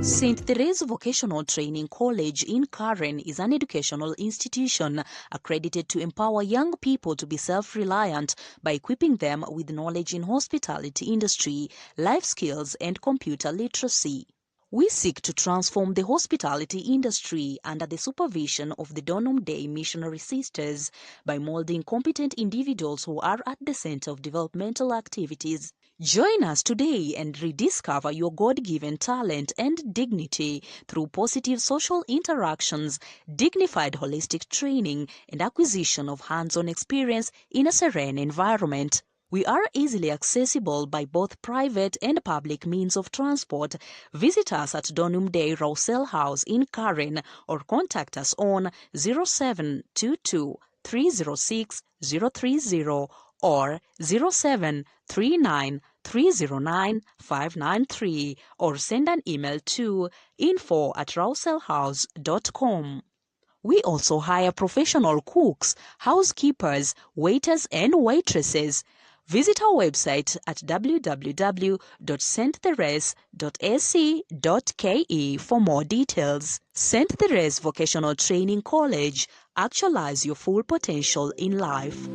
St. Therese Vocational Training College in Karen is an educational institution accredited to empower young people to be self-reliant by equipping them with knowledge in hospitality industry, life skills, and computer literacy. We seek to transform the hospitality industry under the supervision of the Donum Dei Missionary Sisters by molding competent individuals who are at the center of developmental activities. Join us today and rediscover your God-given talent and dignity through positive social interactions, dignified holistic training, and acquisition of hands-on experience in a serene environment. We are easily accessible by both private and public means of transport. Visit us at Donum Dei Rousel House in Karen or contact us on 0722 306 030 or 0739 309 593 or send an email to info@rouselhouse.com. We also hire professional cooks, housekeepers, waiters and waitresses. Visit our website at www.sttherese.ac.ke for more details. St. Therese Vocational Training College. Actualize your full potential in life.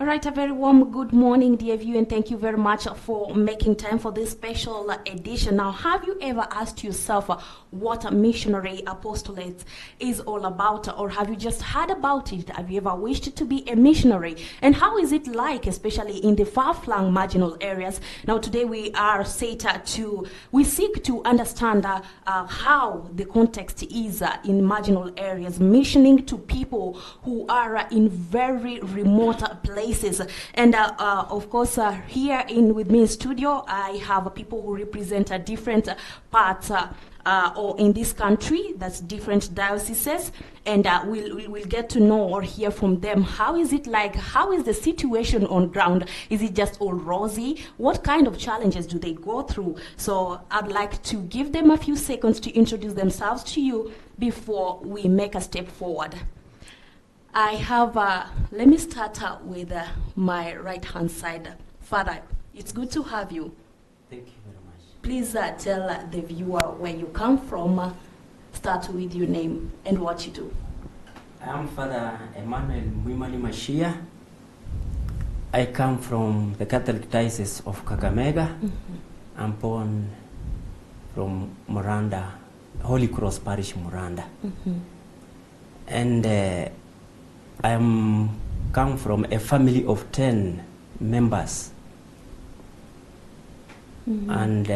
All right, a very warm good morning, dear viewer, and thank you very much for making time for this special edition. Now, have you ever asked yourself what a missionary apostolate is all about, or have you just heard about it? Have you ever wished to be a missionary? And how is it like, especially in the far-flung marginal areas? Now, today we are seek to understand how the context is in marginal areas, missioning to people who are in very remote places. And of course, here with me in studio, I have people who represent different parts or in this country, that's different dioceses, and we'll get to know or hear from them. How is it like? How is the situation on ground? Is it just all rosy? What kind of challenges do they go through? So I'd like to give them a few seconds to introduce themselves to you before we make a step forward. I have, let me start with my right-hand side. Father, it's good to have you. Thank you very much. Please tell the viewer where you come from. Start with your name and what you do. I am Father Emmanuel Mwimani Mashia. I come from the Catholic Diocese of Kakamega. I'm born from Muranda, Holy Cross Parish, Muranda. And I come from a family of 10 members. And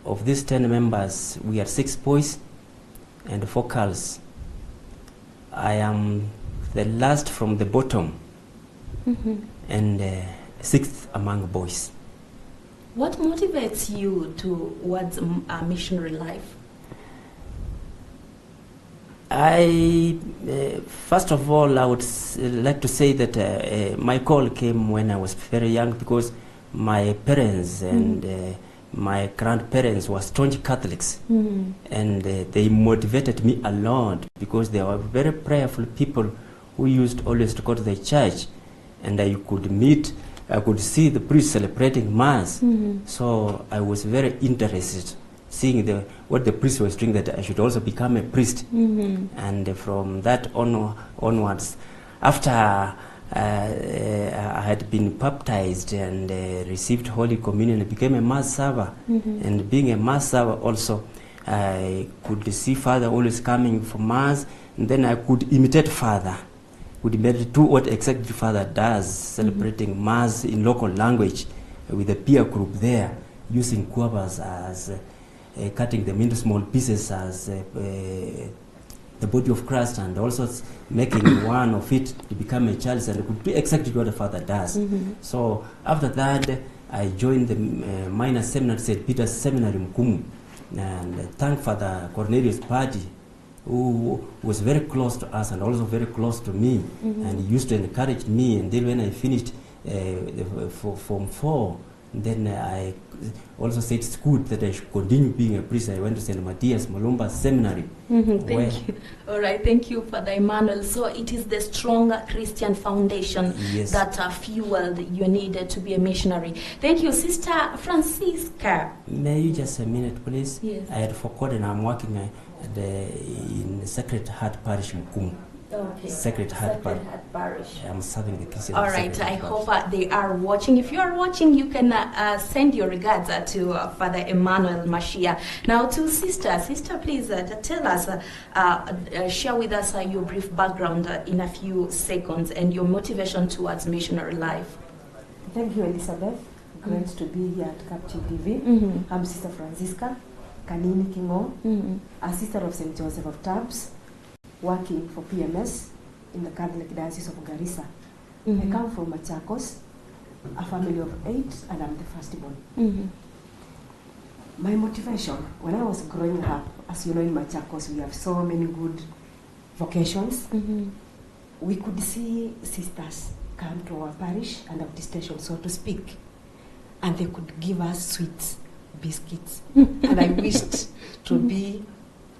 of these 10 members, we are 6 boys and 4 girls. I am the last from the bottom and 6th among boys. What motivates you towards a missionary life? First of all, I would like to say that my call came when I was very young, because my parents and my grandparents were staunch Catholics, and they motivated me a lot because they were very prayerful people who used always to go to the church. and I could see the priest celebrating Mass. So I was very interested seeing what the priest was doing, that I should also become a priest. And from that onwards, after I had been baptized and received Holy Communion, I became a Mass server. And being a Mass server also, I could see Father always coming for Mass, and then I could imitate Father. Would do what exactly Father does, celebrating Mass in local language with a peer group there, using guavas as cutting them into small pieces as the body of Christ, and also making one of it to become a chalice, and it could be exactly what the Father does. So after that, I joined the minor seminary, St. Peter's Seminary, Mkumu, and thank Father Cornelius Party, who was very close to us and also very close to me, and he used to encourage me. And then when I finished Form 4, then I also said it's good that I should continue being a priest. I went to St. Matthias Malumba Seminary. Thank you. All right, thank you, Father Emmanuel. So it is the strong Christian foundation that fueled your need to be a missionary. Thank you, Sister Francisca. May you just a minute, please? Yes. I had forgotten I'm working in Sacred Heart Parish, Mkumu. Okay. Sacred Heart Parish. I'm serving the Christian. All right, I hope they are watching. If you are watching, you can send your regards to Father Emmanuel Mashia. Now to Sister, please tell us, share with us your brief background in a few seconds and your motivation towards missionary life. Thank you, Elizabeth. Great to be here at Capuchin TV. I'm Sister Francisca Kanini Kingo, a sister of St. Joseph of Tabs, working for PMS in the Catholic Diocese of Garissa. I come from Machakos, a family of 8, and I'm the firstborn. My motivation, when I was growing up, as you know, in Machakos, we have so many good vocations. We could see sisters come to our parish and attestation, so to speak, and they could give us sweets, biscuits, and I wished to be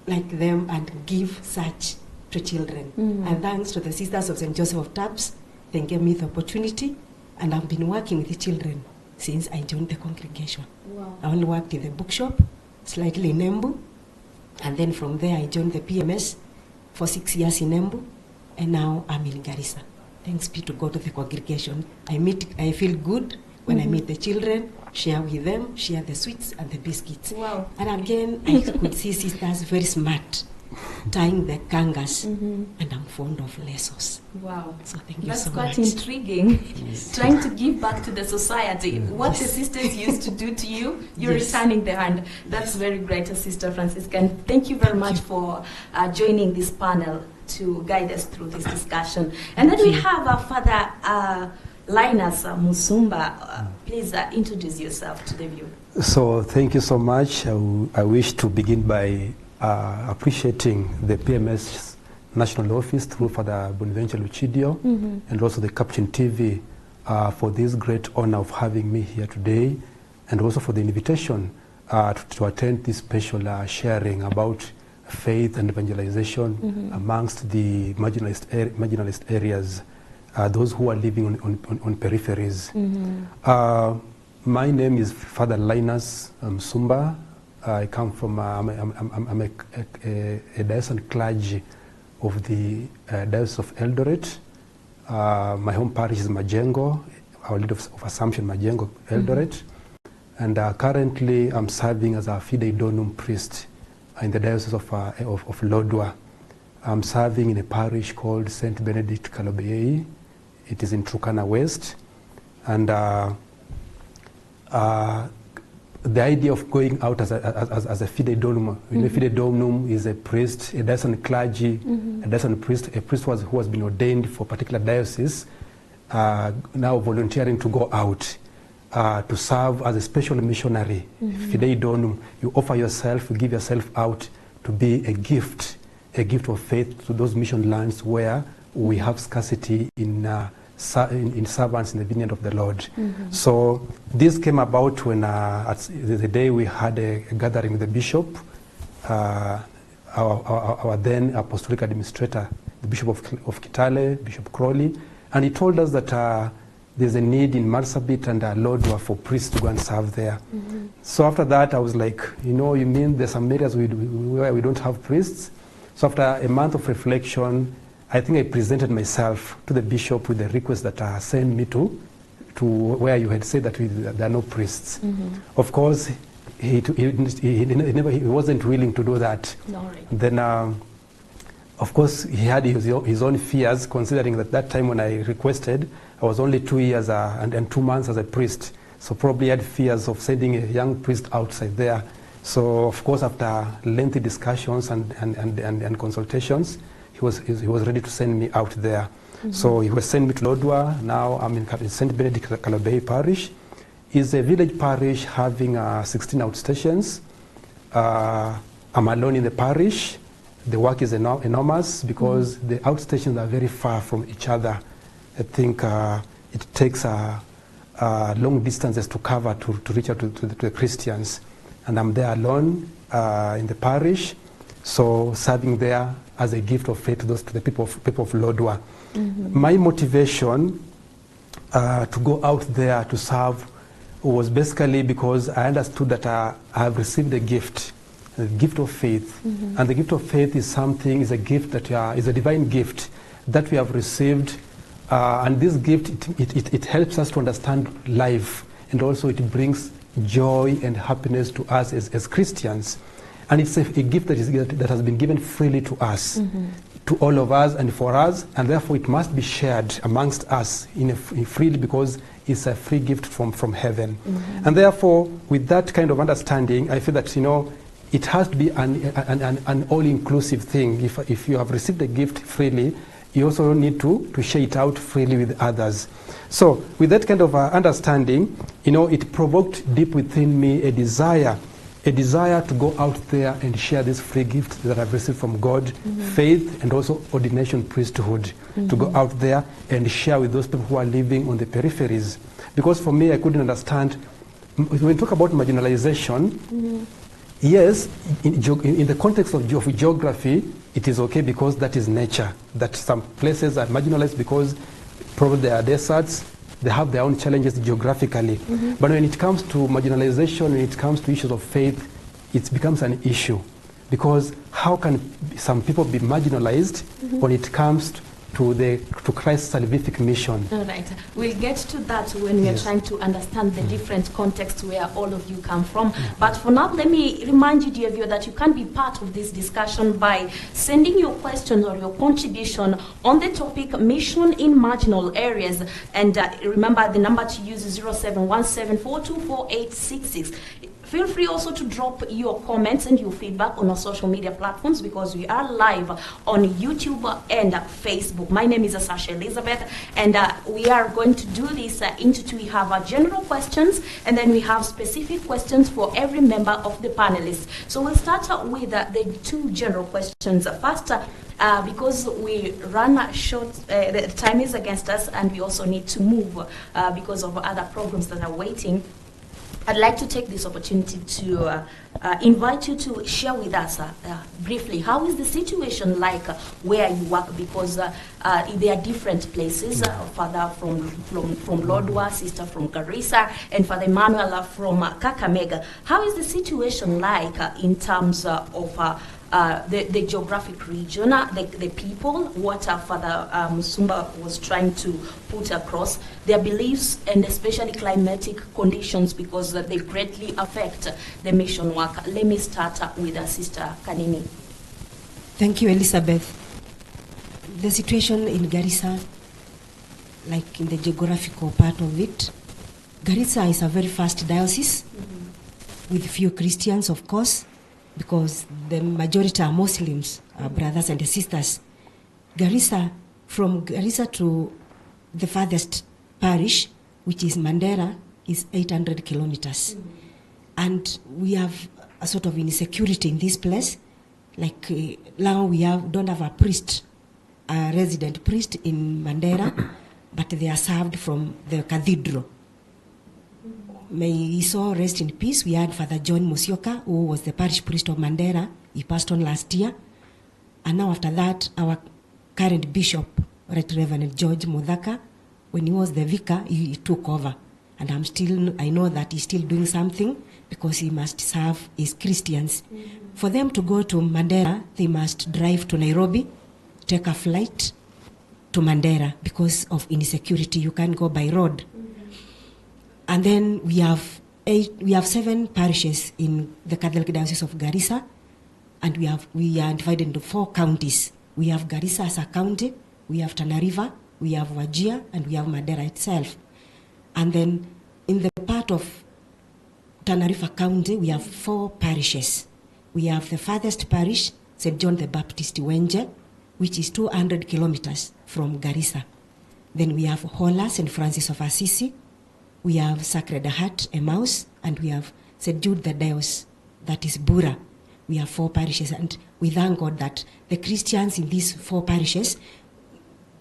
like them and give such to children. And thanks to the Sisters of St. Joseph of Tabs, they gave me the opportunity, and I've been working with the children since I joined the congregation. Wow. I only worked in the bookshop, slightly in Embu, and then from there I joined the PMS for 6 years in Embu, and now I'm in Garissa. Thanks be to God to the congregation. I feel good when I meet the children, share with them, share the sweets and the biscuits. Wow. And again, I could see sisters very smart, tying the kangas, and I'm fond of lesos. Wow. So thank you That's so quite much. intriguing. Trying to give back to the society. What the sisters used to do to you, you're returning the hand. That's very great, Sister Francisca. And thank you very much for joining this panel to guide us through this discussion. And then we have Father Linus Musumba. Please introduce yourself to the viewer. So thank you so much. I wish to begin by appreciating the PMS National Office through Father Bonaventure Lucidio and also the Capuchin TV for this great honor of having me here today, and also for the invitation to attend this special sharing about faith and evangelization amongst the marginalized areas, those who are living on peripheries. My name is Father Linus Musumba. I come from, I'm a diocesan clergy of the Diocese of Eldoret. My home parish is Majengo, Our Lady of Assumption, Majengo, Eldoret. And currently I'm serving as a Fidei Donum priest in the Diocese of Lodwar. I'm serving in a parish called St. Benedict Kalobeyei. It is in Turkana West. And the idea of going out as a Fidei Donum, Fidei Donum is a priest, a diocesan clergy, a diocesan priest, a priest who has been ordained for a particular diocese, now volunteering to go out to serve as a special missionary. Fidei Donum, you offer yourself, you give yourself out to be a gift of faith to those mission lands where we have scarcity in servants in the vineyard of the Lord. So this came about when at the day we had a gathering with the bishop, our then apostolic administrator, the Bishop of Kitale, Bishop Crowley, And he told us that there's a need in Marsabit and Lodwar for priests to go and serve there. So after that, I was like, you mean there's some areas where we don't have priests? So after a month of reflection, I think I presented myself to the bishop with the request that send me to where you had said that there are no priests. Of course, he wasn't willing to do that. No, right. Then, of course, he had his own fears, considering that time when I requested, I was only 2 years and 2 months as a priest. So probably had fears of sending a young priest outside there. So, of course, after lengthy discussions and consultations, he was ready to send me out there. So he was sending me to Lodwar. Now I'm in St. Benedict Calabay Parish. It's a village parish having 16 outstations. I'm alone in the parish. The work is enormous because the outstations are very far from each other. I think it takes long distances to cover to reach out to the Christians. And I'm there alone in the parish, so serving there as a gift of faith to the people of Lodwar. My motivation to go out there to serve was basically because I understood that I have received a gift of faith. And the gift of faith is a gift that is a divine gift that we have received. And this gift, it helps us to understand life, and also it brings joy and happiness to us as Christians. And it's a gift that has been given freely to us, to all of us and for us, and therefore it must be shared amongst us freely, because it's a free gift from heaven. And therefore, with that kind of understanding, I feel that it has to be an all-inclusive thing. If you have received a gift freely, you also need to share it out freely with others. So with that kind of understanding, it provoked deep within me a desire to go out there and share this free gift that I've received from God, faith, and also ordination priesthood, to go out there and share with those people who are living on the peripheries. Because for me, I couldn't understand, when we talk about marginalization, yes, in the context of geography, it is okay because that is nature, that some places are marginalized because probably they are deserts, they have their own challenges geographically. But when it comes to marginalization, when it comes to issues of faith, it becomes an issue. Because how can some people be marginalized when it comes to Christ's salvific mission? All right. We'll get to that when we are trying to understand the different contexts where all of you come from. But for now, let me remind you, dear viewer, that you can be part of this discussion by sending your questions or your contribution on the topic mission in marginal areas. And remember, the number to use is 0717424866. Feel free also to drop your comments and your feedback on our social media platforms, because we are live on YouTube and Facebook. My name is Sasha Elizabeth, and we are going to do this into two. We have general questions, and then we have specific questions for every member of the panelists. So we'll start with the two general questions. First, because we run short, the time is against us, and we also need to move because of other programs that are waiting. I'd like to take this opportunity to invite you to share with us briefly, how is the situation like where you work? Because there are different places, Father from Lodwar, Sister from Garissa, and Father Emmanuel from Kakamega. How is the situation like in terms of the geographic region, the people, what Father Musumba was trying to put across, their beliefs, and especially climatic conditions, because they greatly affect the mission work. Let me start with Sister Kanini. Thank you, Elizabeth. The situation in Garissa, like in the geographical part of it, Garissa is a very fast diocese with few Christians, of course, because the majority are Muslims, our brothers and sisters. Garissa, from Garissa to the farthest parish, which is Mandera, is 800 kilometers. And we have a sort of insecurity in this place. Like now we don't have a priest, a resident priest in Mandera, but they are served from the cathedral. May his soul rest in peace. We had Father John Musioka, who was the parish priest of Mandera. He passed on last year. And now after that, our current bishop, Right Reverend George Modhaka, when he was the vicar, he took over. And I know that he's still doing something because he must serve his Christians. For them to go to Mandera, they must drive to Nairobi, take a flight to Mandera because of insecurity. You can't go by road. And then we have 7 parishes in the Catholic Diocese of Garissa, and we are divided into 4 counties. We have Garissa as a county, we have Tana River, we have Wajir, and we have Mandera itself. And then in the part of Tana River County, we have 4 parishes. We have the farthest parish, St. John the Baptist Wenje, which is 200 kilometers from Garissa. Then we have Hola, St. Francis of Assisi. We have Sacred Heart, Emmaus, and we have St. Jude the Deus, that is Bura. We have 4 parishes, and we thank God that the Christians in these 4 parishes,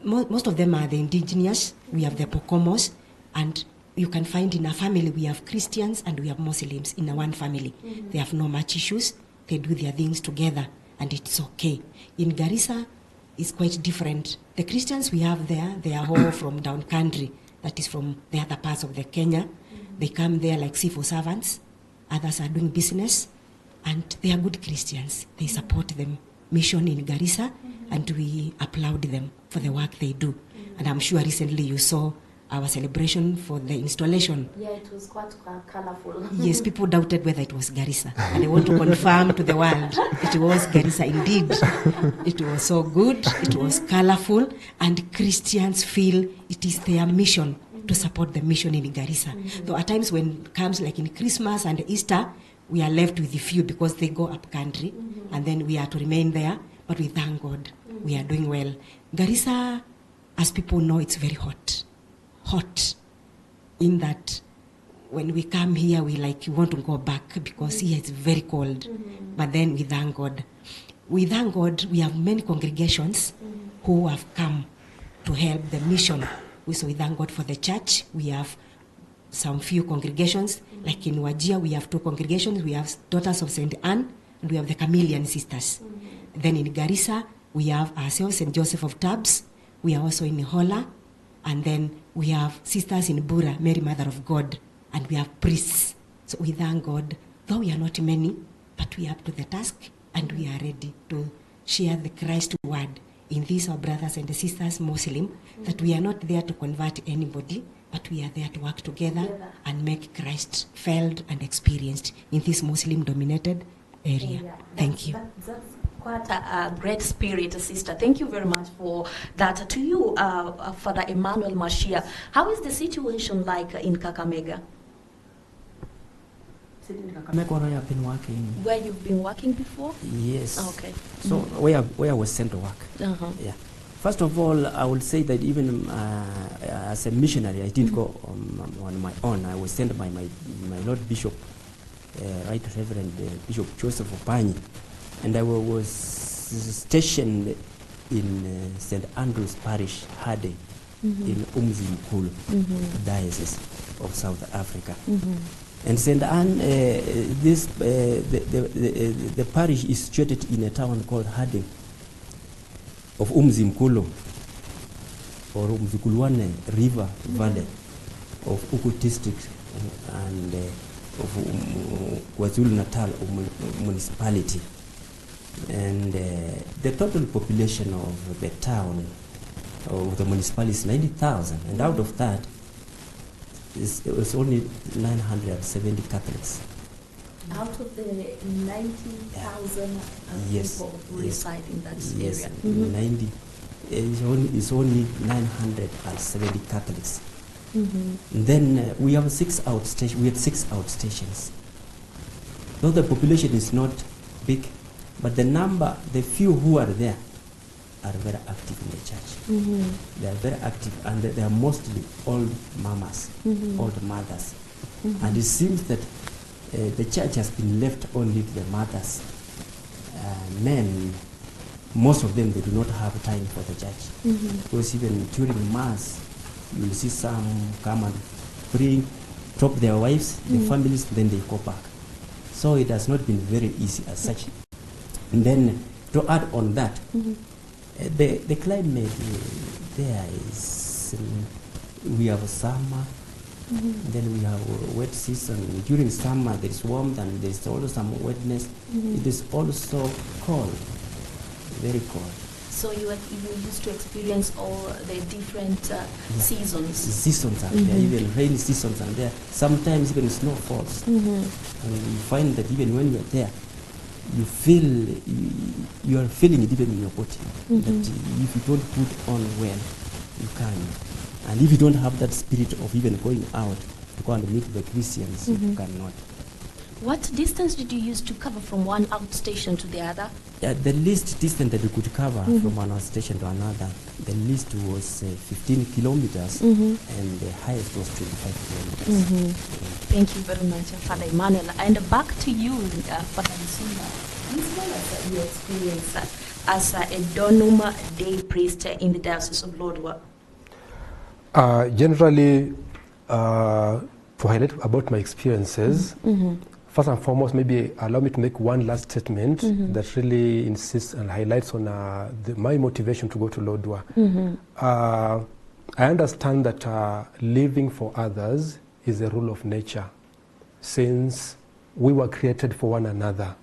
most of them are the indigenous. We have the Pokomos, and you can find in a family we have Christians and we have Muslims in one family. They have no much issues. They do their things together, and it's okay. In Garissa, it's quite different. The Christians we have there, they are all from down country. That is from the other parts of the Kenya. They come there like civil servants. Others are doing business, and they are good Christians. They support the mission in Garissa, and we applaud them for the work they do. And I'm sure recently you saw our celebration for the installation. Yeah, it was quite colorful. Yes, people doubted whether it was Garissa. And I want to confirm to the world it was Garissa indeed. It was so good, it was colorful, and Christians feel it is their mission to support the mission in Garissa. Though at times when it comes like in Christmas and Easter, we are left with a few because they go up country, and then we are to remain there. But we thank God, we are doing well. Garissa, as people know, it's very hot. Hot in that when we come here we want to go back because here it's very cold. But then we thank God. We have many congregations who have come to help the mission. So we thank God for the church. We have some few congregations, like in Wajir we have 2 congregations. We have Daughters of St. Anne and we have the Chameleon Sisters. Then in Garissa we have ourselves St. Joseph of Tabs. We are also in Hola. And then we have sisters in Bura, Mary Mother of God, and we have priests. So we thank God, though we are not many, but we are up to the task, and we are ready to share the Christ word in these our brothers and sisters Muslim, that we are not there to convert anybody, but we are there to work together and make Christ felt and experienced in this Muslim-dominated area. Thank you. That's quite a great spirit, sister. Thank you very much for that. To you, Father Emmanuel Mashia, how is the situation like in Kakamega? In Kakamega, where I have been working. Where you've been working before? Yes. Okay. So where I was sent to work. Yeah. First of all, I would say that even as a missionary, I didn't go on my own. I was sent by my Lord Bishop, Right Reverend Bishop Joseph Opanyi. And I was stationed in St. Andrew's Parish, Hade, in Umzimkulu, Diocese of South Africa. And St. Anne, the parish is situated in a town called Hade of Umzimkulu, or Umzikuluane River Valley of Uku District and of KwaZulu-Natal municipality. And the total population of the town, of the municipality, is 90,000, and out of that, it was only 970 Catholics. Out of the 90,000 people who reside in that area? 90. It's only 970 Catholics. Then we have 6 outstations. We had 6 outstations. Though the population is not big, but the few who are there are very active in the church. They are very active, and they are mostly old mamas, old mothers. And it seems that the church has been left only to the mothers. Men, most of them, they do not have time for the church. Because even during Mass, you will see some come and drop their wives, the families, then they go back. So it has not been very easy as such. And then to add on that, the climate there is, we have summer, then we have wet season. During summer there is warmth and there is also some wetness. It is also cold, very cold. So you used to experience all the different seasons. Seasons are there, even rainy seasons are there. Sometimes even snow falls. And you find that even when you are there, you feel, you are feeling it even in your body. That if you don't put on well, you can't. And if you don't have that spirit of even going out to go and meet the Christians, you cannot. What distance did you use to cover from one outstation to the other? The least distance that we could cover from one station to another, the least was 15 kilometers, and the highest was 25 kilometers. Thank you very much, Father Emmanuel. And back to you, Father Musumba. Please tell us your experience as a Donum Day priest in the Diocese of Lodwar. Generally, to highlight about my experiences, first and foremost, maybe allow me to make one last statement that really insists and highlights on my motivation to go to Lodwar. I understand that living for others is a rule of nature, since we were created for one another.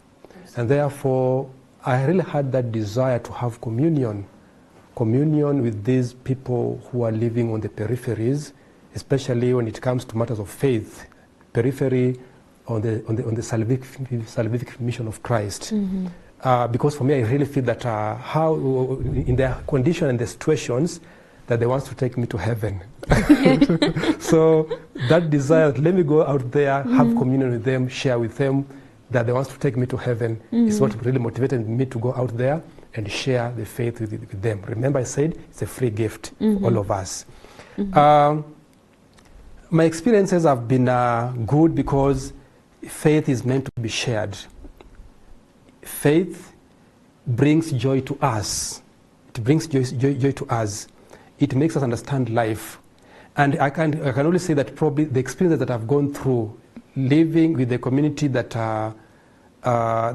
And therefore, I really had that desire to have communion with these people who are living on the peripheries, especially when it comes to matters of faith, periphery, on the salvific mission of Christ. Because for me, I really feel that how in their condition and the situations that they want to take me to heaven. So that desire, let me go out there, have communion with them, share with them, that they want to take me to heaven is what really motivated me to go out there and share the faith with them. Remember, I said it's a free gift for all of us. My experiences have been good because faith is meant to be shared. Faith brings joy to us. It brings joy to us. It makes us understand life. And I can only say that probably the experiences that I've gone through living with a community that that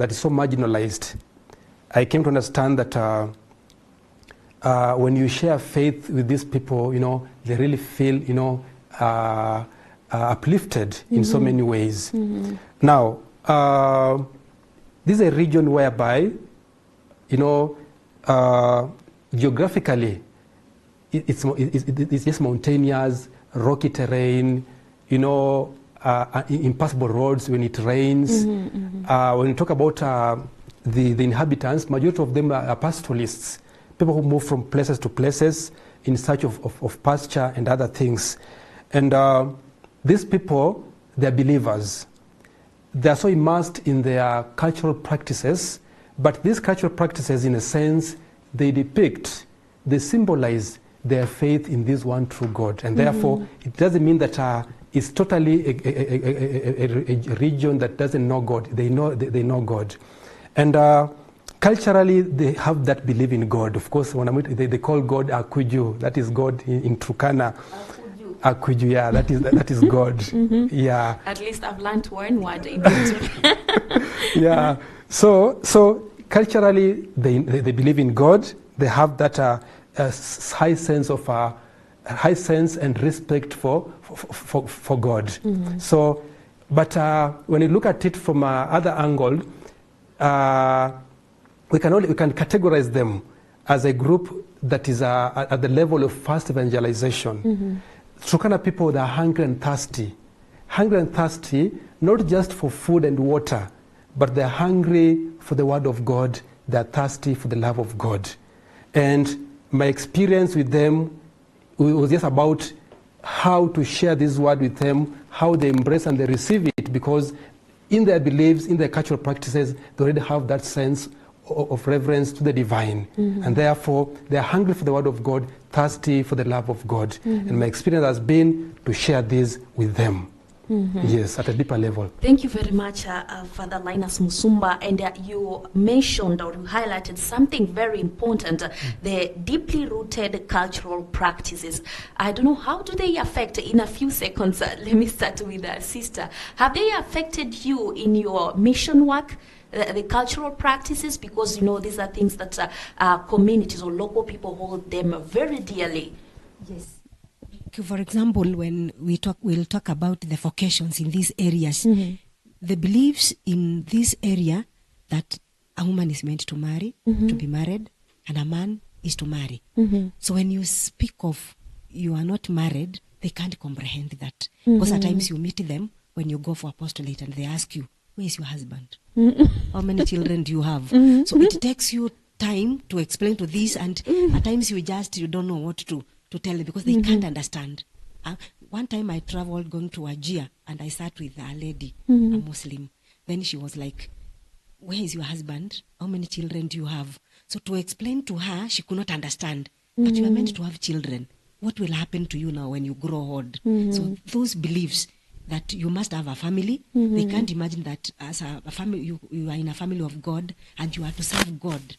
is so marginalized, I came to understand that when you share faith with these people, they really feel, uplifted in so many ways. Now, this is a region whereby, geographically, it's just mountainous, rocky terrain, impassable roads when it rains. When you talk about the inhabitants, majority of them are pastoralists, people who move from places to places in search of pasture and other things. And these people, they're believers. They're so immersed in their cultural practices, but these cultural practices, in a sense, they symbolize their faith in this one true God. And therefore, it doesn't mean that it's totally a region that doesn't know God. They know God. And culturally, they have that belief in God. Of course, they call God Akuju. That is God in Turkana. Akuju, yeah, that is God. Yeah. At least I've learned one word in it. Yeah. So culturally, they believe in God. They have that high sense and respect for God. So, but when you look at it from other angle, we can categorize them as a group that is at the level of fast evangelization. Turkana people, they are hungry and thirsty, not just for food and water, but they're hungry for the word of God. They're thirsty for the love of God. And my experience with them was just about how to share this word with them, how they embrace and they receive it, because in their beliefs, in their cultural practices, they already have that sense of reverence to the divine. And therefore, they are hungry for the word of God, thirsty for the love of God. And my experience has been to share this with them. Yes, at a deeper level. Thank you very much, Father Linus Musumba. And you mentioned or you highlighted something very important, the deeply rooted cultural practices. I don't know, how do they affect, in a few seconds, let me start with Sister. Have they affected you in your mission work? the cultural practices, because these are things that communities or local people hold them very dearly. Yes. For example, when we'll talk about the vocations in these areas, the beliefs in this area that a woman is meant to marry, to be married, and a man is to marry. So when you speak of you are not married, they can't comprehend that. Because at times you meet them when you go for apostolate and they ask you, where is your husband? How many children do you have? So it takes you time to explain to this, and at times you don't know what to tell them because they can't understand. One time I traveled going to Ajia and I sat with a lady, a Muslim. Then she was like, where is your husband? How many children do you have? So to explain to her, she could not understand that you are meant to have children. What will happen to you now when you grow old? So those beliefs that you must have a family, they can't imagine that as a family, you are in a family of God and you are to serve God.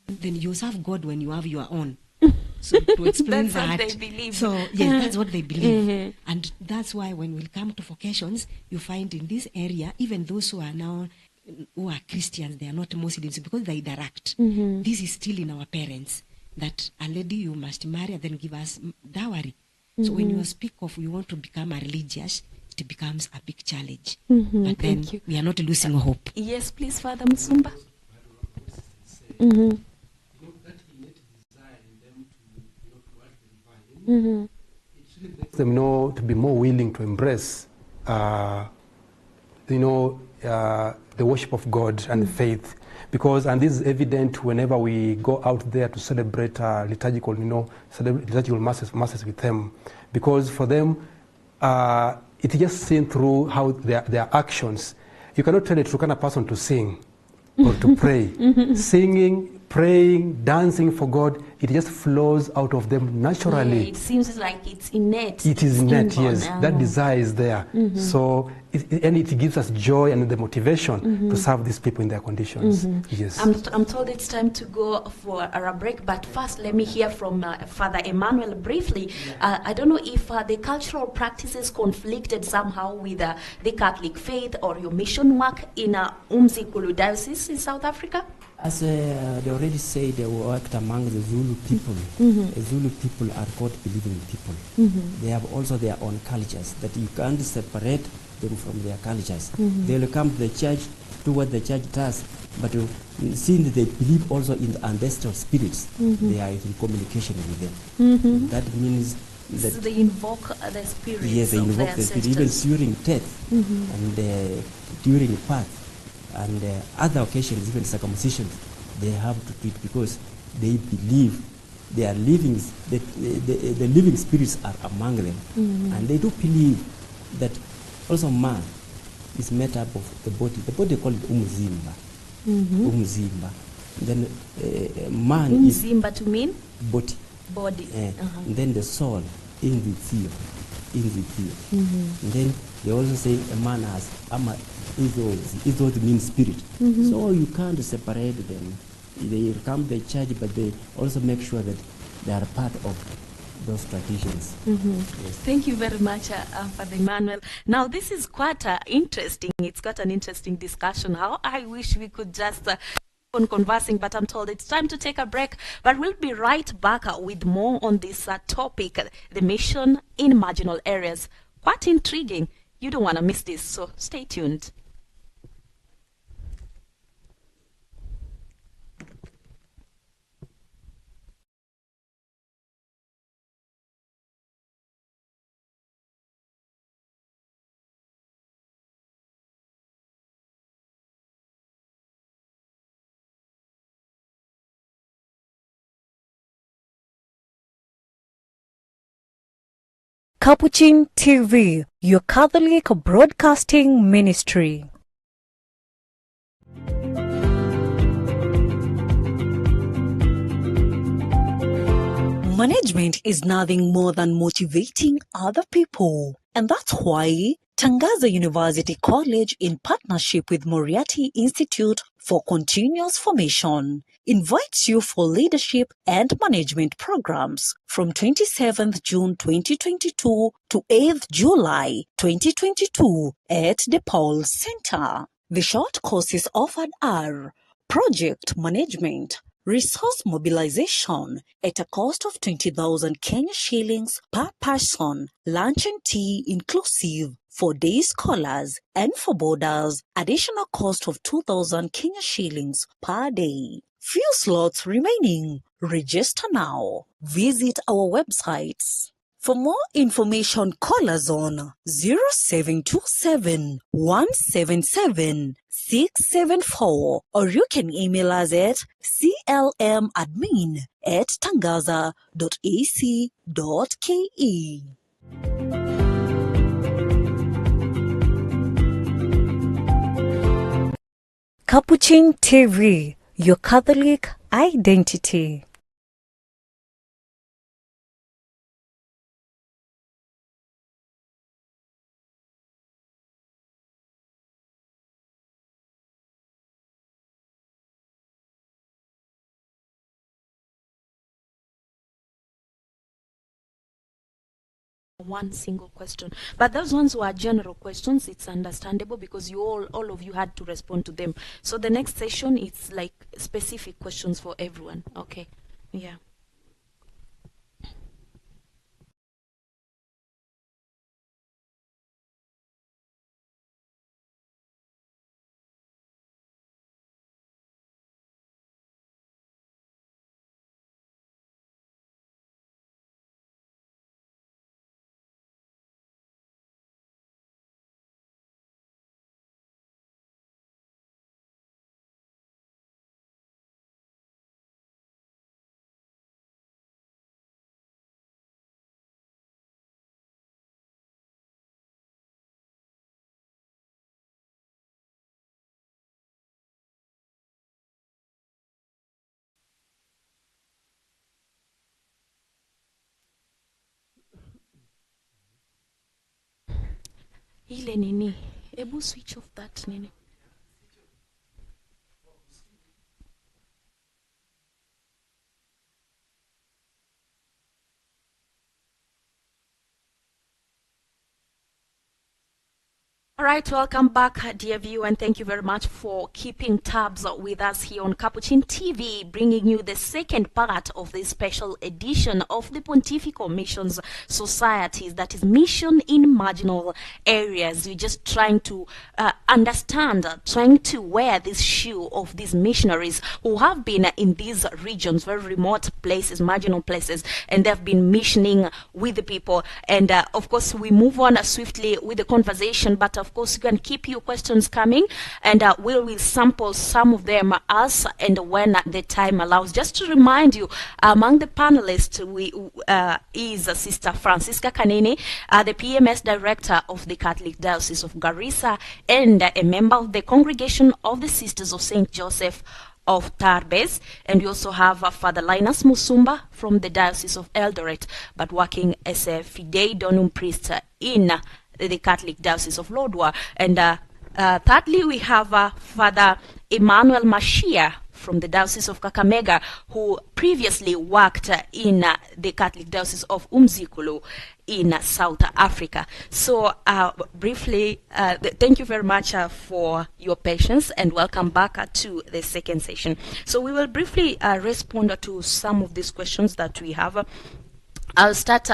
Then you serve God when you have your own. So to explain that's what they believe. So yes, that's what they believe. And that's why when we come to vocations, you find in this area, even those who are Christians, they are not Muslims because they interact. This is still in our parents, that a lady you must marry and then give us dowry. So when you speak of you want to become a religious, it becomes a big challenge. But then we are not losing hope. Yes, please, Father Musumba. It really makes them to be more willing to embrace the worship of God and faith, and this is evident whenever we go out there to celebrate liturgical masses with them, because for them it's just seen through how their actions. You cannot tell a Turkana person to sing or to pray. Singing, praying, dancing for God, it just flows out of them naturally. Yeah, it seems like it's innate. It is innate, yes. That desire is there. So, it gives us joy and the motivation to serve these people in their conditions. Yes. I'm told it's time to go for a break, but first let me hear from Father Emmanuel briefly. I don't know if the cultural practices conflicted somehow with the Catholic faith or your mission work in Umzikulu Diocese in South Africa? As they already said, they worked among the Zulu people. The Zulu people are God-believing people. They have also their own cultures that you can't separate them from their cultures. They will come to the church, do what the church does, but since they believe also in the ancestral spirits, they are in communication with them. That means that so they invoke the spirits. Yes, they invoke the spirit even during death and during birth. And other occasions, even circumcision, they have to do it because they believe they are living, the living spirits are among them. And they do believe that also man is made up of the body. The body called umzimba. Umzimba. Then man umzimba to mean? Body. Body. And then the soul, in the theo. And then they also say a man has Ethos means spirit. So you can't separate them. They come to the church, but they also make sure that they are part of those traditions. Yes. Thank you very much, Father Emmanuel. Now, this is quite interesting. It's got an interesting discussion. How I wish we could just keep on conversing, but I'm told it's time to take a break. But we'll be right back with more on this topic, the mission in marginal areas. Quite intriguing. You don't want to miss this, so stay tuned. Capuchin TV, your Catholic broadcasting ministry. Management is nothing more than motivating other people. And that's why Tangaza University College, in partnership with Moriarty Institute for Continuous Formation, invites you for leadership and management programs from 27th June 2022 to 8th July 2022 at the Paul Center. The short courses offered are Project Management, Resource Mobilization at a cost of 20,000 Kenya shillings per person, lunch and tea inclusive for day scholars, and for boarders, additional cost of 2,000 Kenya shillings per day. Few slots remaining. Register now. Visit our websites. For more information, call us on 0727 177 674, or you can email us at clmadmin@tangaza.ac.ke. Capuchin TV, your Catholic identity. One single question, but those ones were general questions. It's understandable because you all of you had to respond to them. So the next session, it's like specific questions for everyone. Okay, yeah. Ile nini, ebu switch off that nini. All right, welcome back, dear viewer, and thank you very much for keeping tabs with us here on Capuchin TV, bringing you the second part of this special edition of the Pontifical Missions Societies, that is mission in marginal areas. We're just trying to understand, trying to wear this shoe of these missionaries who have been in these regions, very remote places, marginal places, and they've been missioning with the people. And of course, we move on swiftly with the conversation, but of course, you can keep your questions coming, and we will sample some of them as and when the time allows. Just to remind you, among the panelists is Sister Francisca Kanini, the PMS Director of the Catholic Diocese of Garissa, and a member of the Congregation of the Sisters of St. Joseph of Tarbes. And we also have Father Linus Musumba from the Diocese of Eldoret, but working as a Fidei Donum priest in the Catholic Diocese of Lodwar. And thirdly, we have Father Emmanuel Mashia from the Diocese of Kakamega, who previously worked in the Catholic Diocese of Umzikulu in South Africa. So briefly, thank you very much for your patience, and welcome back to the second session. So we will briefly respond to some of these questions that we have. I'll start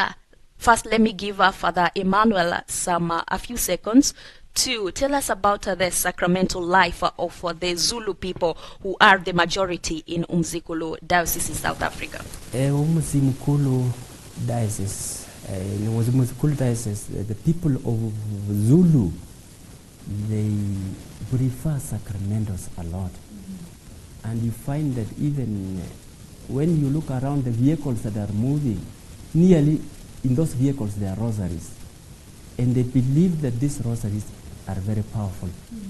first. Let me give Father Emmanuel a few seconds to tell us about the sacramental life of the Zulu people, who are the majority in Umzikulu Diocese in South Africa. Umzikulu Diocese, in Umzikulu Diocese, the people of Zulu, they prefer sacramentals a lot. And you find that even when you look around the vehicles that are moving, nearly in those vehicles there are rosaries. And they believe that these rosaries are very powerful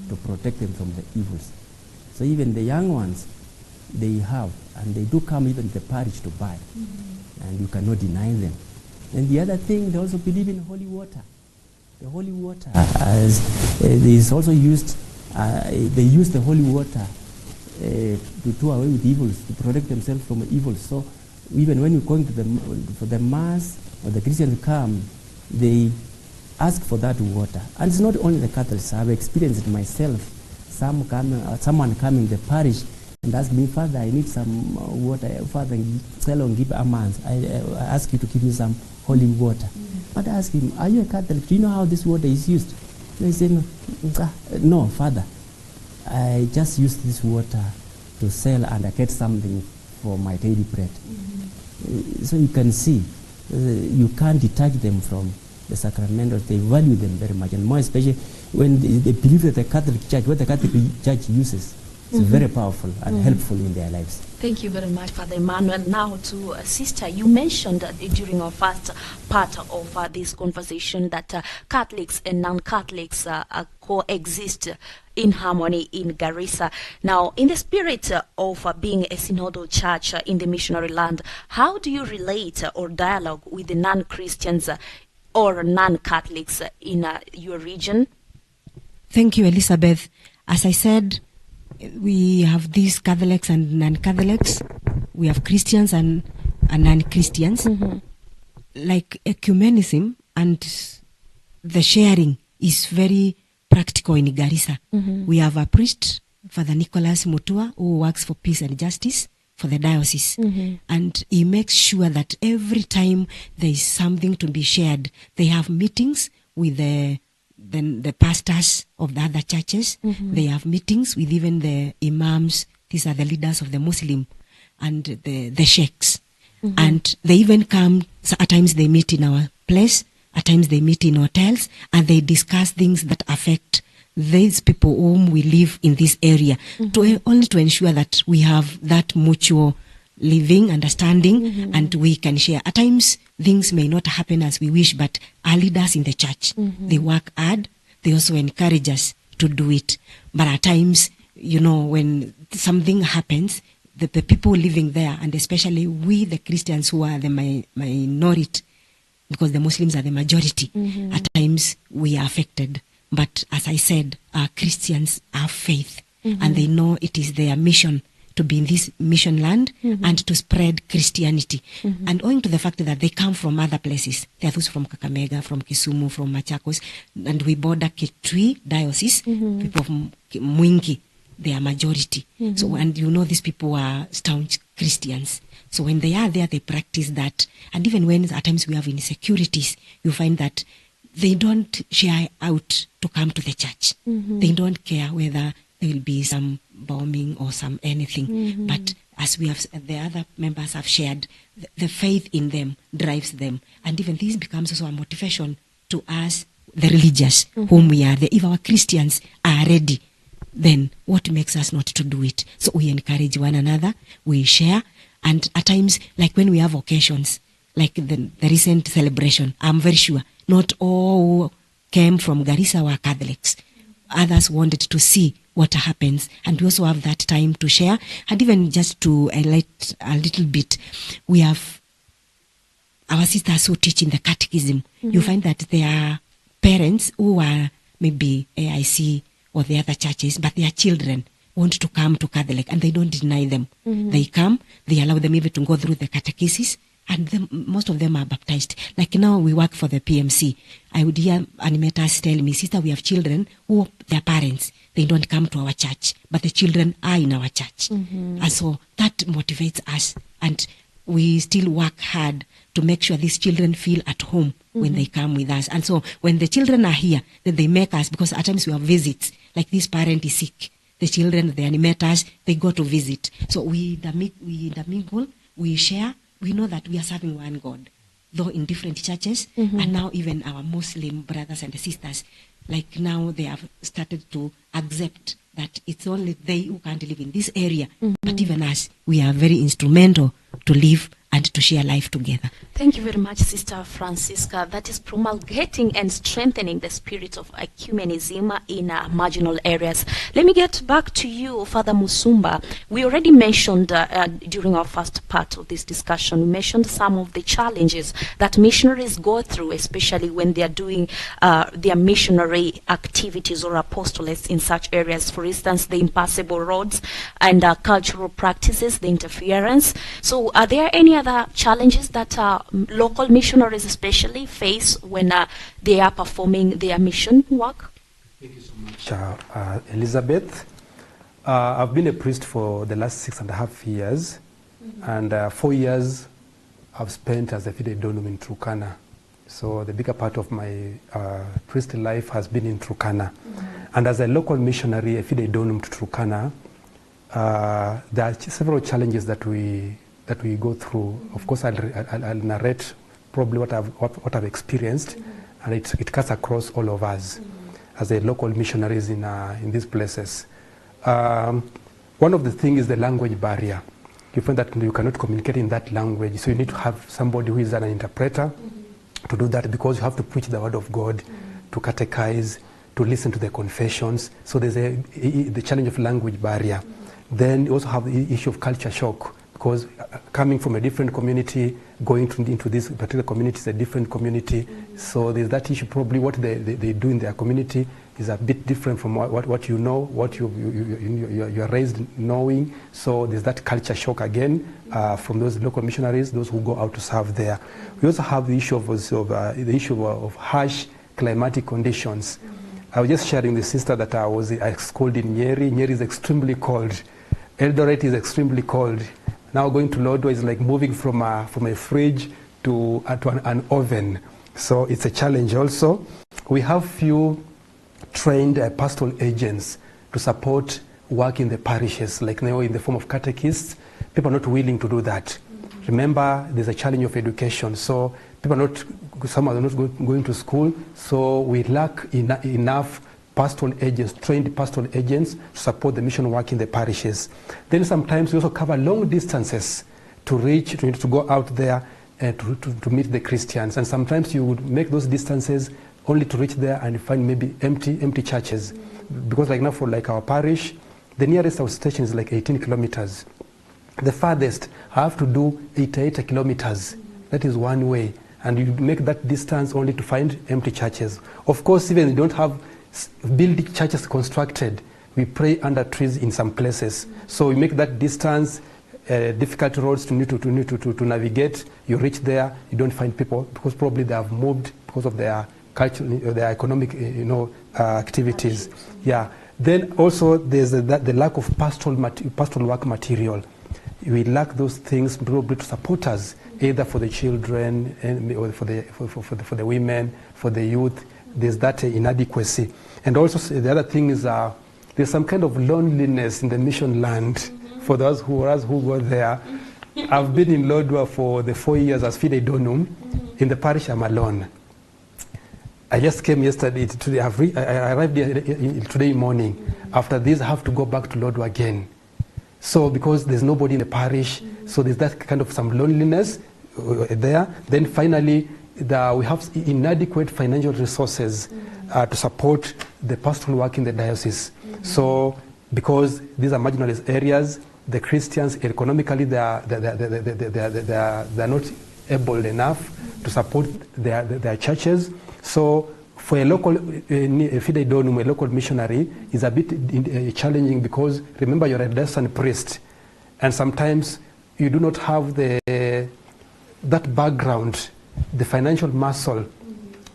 to protect them from the evils. So even the young ones, they have, and they do come even to the parish to buy. And you cannot deny them. And the other thing, they also believe in holy water. The holy water is also used, they use the holy water to do away with evils, to protect themselves from evils. So even when you're going to for the Mass, or the Christians come, they ask for that water. And it's not only the Catholics. I've experienced it myself. someone come in the parish and ask me, Father, I need some water. Father, tell on give a month. I ask you to give me some holy water. But I ask him, are you a Catholic? Do you know how this water is used? And he said, no, Father. I just use this water to sell and I get something for my daily bread. So you can see, you can't detach them from the sacramentals. They value them very much, and more especially when they believe that the Catholic Church, what the Catholic Church uses, is very powerful and helpful in their lives. Thank you very much, Father Emmanuel. Now to Sister, you mentioned during our first part of this conversation that Catholics and non-Catholics coexist in harmony in Garissa. Now, in the spirit of being a synodal church in the missionary land, how do you relate or dialogue with the non-Christians or non-Catholics in your region? Thank you, Elizabeth. As I said, we have these Catholics and non-Catholics. We have Christians and non-Christians. Like ecumenism and the sharing is very practical in Garissa. We have a priest, Father Nicholas Mutua, who works for peace and justice for the diocese. And he makes sure that every time there is something to be shared, they have meetings with the pastors of the other churches. They have meetings with even the imams. These are the leaders of the Muslim and the sheikhs. And they even come, so at times they meet in our place, at times they meet in hotels, and they discuss things that affect these people whom we live in this area, only to ensure that we have that mutual living, understanding, and we can share. At times, things may not happen as we wish, but our leaders in the church, they work hard. They also encourage us to do it. But at times, you know, when something happens, the people living there, and especially we, the Christians who are the minority, because the Muslims are the majority, at times we are affected. But as I said, our Christians have faith, and they know it is their mission to be in this mission land and to spread Christianity. And owing to the fact that they come from other places, they are those from Kakamega, from Kisumu, from Machakos, and we border Kitui diocese, people from Mwingi, they are majority. So, and you know, these people are staunch Christians. So when they are there, they practice that. And even when at times we have insecurities, you find that they don't shy out to come to the church. They don't care whether there will be some bombing or some anything. But as we have, the other members have shared, the faith in them drives them. And even this becomes also a motivation to us, the religious, whom we are. If our Christians are ready, then what makes us not to do it? So we encourage one another, we share. And at times, like when we have occasions, like the recent celebration, I'm very sure not all who came from Garissa were Catholics. Others wanted to see what happens, and we also have that time to share. And even just to highlight a little bit, we have our sisters who teach in the catechism. You find that there are parents who are maybe AIC or the other churches, but their children want to come to Catholic, and they don't deny them. They come, they allow them even to go through the catechesis, and most of them are baptized. Like now we work for the PMC. I would hear animators tell me, sister, we have children who, their parents, they don't come to our church, but the children are in our church. And so that motivates us, and we still work hard to make sure these children feel at home when they come with us. And so when the children are here, then they make us, because at times we have visits, like this parent is sick, the children, the animators, they go to visit. So we intermingle, we share. We know that we are serving one God, though in different churches. And now even our Muslim brothers and sisters, like now they have started to accept that it's only they who can't live in this area. But even us, we are very instrumental to live and to share life together. Thank you very much, Sister Francisca. That is promulgating and strengthening the spirit of ecumenism in marginal areas. Let me get back to you, Father Musumba. We already mentioned during our first part of this discussion, we mentioned some of the challenges that missionaries go through, especially when they are doing their missionary activities or apostolates in such areas. For instance, the impassable roads and cultural practices, the interference. So are there any other challenges that local missionaries especially face when they are performing their mission work? Thank you so much, Elizabeth. I've been a priest for the last 6.5 years, and 4 years I've spent as a fide donum in Turkana. So the bigger part of my priestly life has been in Turkana. And as a local missionary, a fide donum to Turkana, there are several challenges that we go through. Of course, I'll narrate probably what I've experienced, and it cuts across all of us as a local missionaries in these places. One of the things is the language barrier. You find that you cannot communicate in that language, so you need to have somebody who is an interpreter to do that, because you have to preach the word of God, to catechize, to listen to the confessions. So there's the challenge of language barrier. Then you also have the issue of culture shock, because coming from a different community, going into this particular community is a different community. So there's that issue. Probably what they do in their community is a bit different from what you know, what you're raised knowing. So there's that culture shock again from those local missionaries, those who go out to serve there. We also have the issue of harsh climatic conditions. I was just sharing with the sister that I schooled in Nyeri. Nyeri is extremely cold. Eldoret is extremely cold. Now going to Lodwar is like moving from a fridge to an oven. So it's a challenge also. We have few trained pastoral agents to support work in the parishes, like now in the form of catechists. People are not willing to do that. Remember, there's a challenge of education. So some are not going to school. So we lack enough pastoral agents, trained pastoral agents to support the mission work in the parishes. Then sometimes we also cover long distances to go out there to meet the Christians. And sometimes you would make those distances only to reach there and find maybe empty churches. Because like now for like our parish, the nearest outstation is like 18 kilometers. The farthest, I have to do 88 kilometers. That is one way. And you make that distance only to find empty churches. Of course, even you don't have building churches constructed, we pray under trees in some places. So we make that distance, difficult roads to navigate. You reach there, you don't find people because probably they have moved because of their cultural, their economic, activities. Yeah. Then also there's the lack of pastoral work material. We lack those things probably to support us, either for the children or for the women, for the youth. There's that inadequacy. And also the other thing is there's some kind of loneliness in the mission land for those who go there. I've been in Lodwar for the 4 years as fide donum. In the parish, I'm alone. I just came yesterday. Today, I arrived here today morning. After this, I have to go back to Lodwar again. So because there's nobody in the parish, so there's that kind of some loneliness there. Then finally, we have inadequate financial resources to support the pastoral work in the diocese. So because these are marginalized areas, the Christians economically they are not able enough to support their churches. So for a local fide donum, a local missionary, is a bit challenging because remember you're a diocesan priest, and sometimes you do not have that background, the financial muscle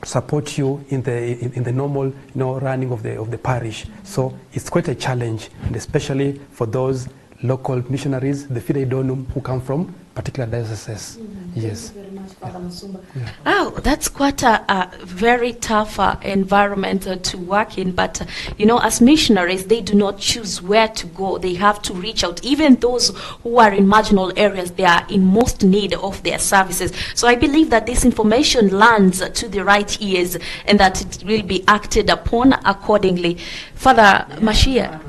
to support you in the normal running of the parish. So it's quite a challenge, and especially for those local missionaries, the fide donum who come from particular dioceses. Yes. Thank you very much, Father Musumba. Oh, that's quite a very tough environment to work in. But, as missionaries, they do not choose where to go. They have to reach out. Even those who are in marginal areas, they are in most need of their services. So I believe that this information lands to the right ears and that it will be acted upon accordingly. Father Mashia.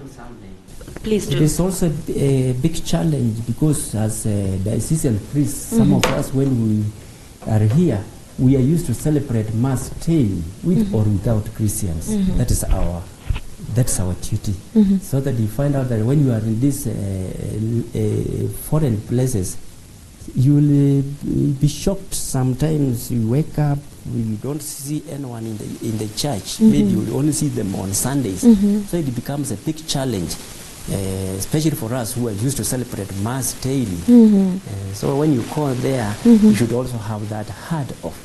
Please do. It is also a big challenge because as diocesan priests, some of us, when we are here, we are used to celebrate Mass daily with or without Christians. That's our duty. So that you find out that when you are in these foreign places, you will be shocked. Sometimes you wake up, you don't see anyone in the church. Maybe you only see them on Sundays. So it becomes a big challenge. Especially for us who are used to celebrate Mass daily. So when you call there, you should also have that heart of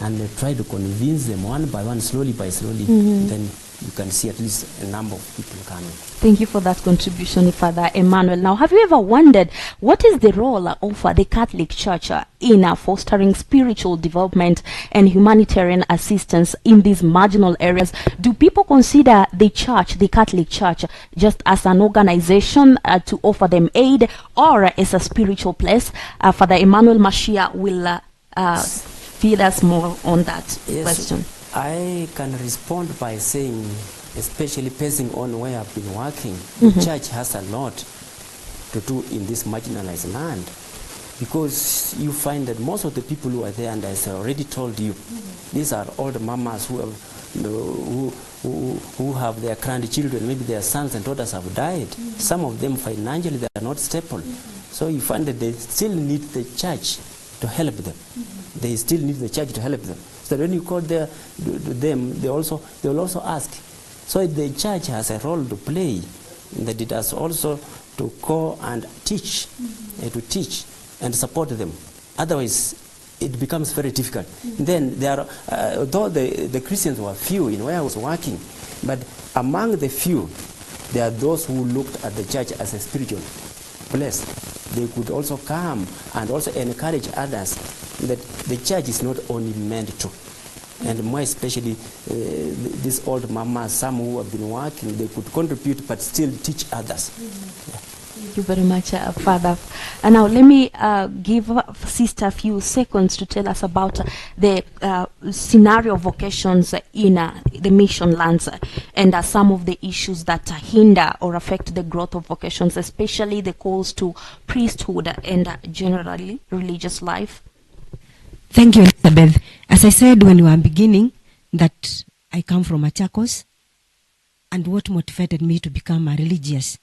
and try to convince them one by one, slowly by slowly, then you can see at least a number of people coming. Thank you for that contribution, Father Emmanuel. Now, have you ever wondered what is the role of the Catholic Church in fostering spiritual development and humanitarian assistance in these marginal areas? Do people consider the Church, the Catholic Church, just as an organization to offer them aid, or as a spiritual place? Father Emmanuel Mashia will feed us more on that question. I can respond by saying, especially basing on where I've been working, the church has a lot to do in this marginalized land, because you find that most of the people who are there, and as I already told you, these are old mamas who have their grandchildren, maybe their sons and daughters have died. Some of them financially they are not stable, so you find that they still need the church to help them. They still need the church to help them. So when you call them, they will also ask. So the church has a role to play, that it has also to go and teach, to teach and support them. Otherwise, it becomes very difficult. Then there are, though the Christians were few in where I was working, but among the few, there are those who looked at the church as a spiritual place. They could also come and also encourage others that the church is not only meant to, and more especially these old mamas, some who have been working, they could contribute but still teach others. Thank you very much, Father. And now let me give Sister a few seconds to tell us about the scenario of vocations in the mission lands and some of the issues that hinder or affect the growth of vocations, especially the calls to priesthood and generally religious life. Thank you, Elizabeth. As I said when we were beginning, that I come from Machakos, and what motivated me to become a religious.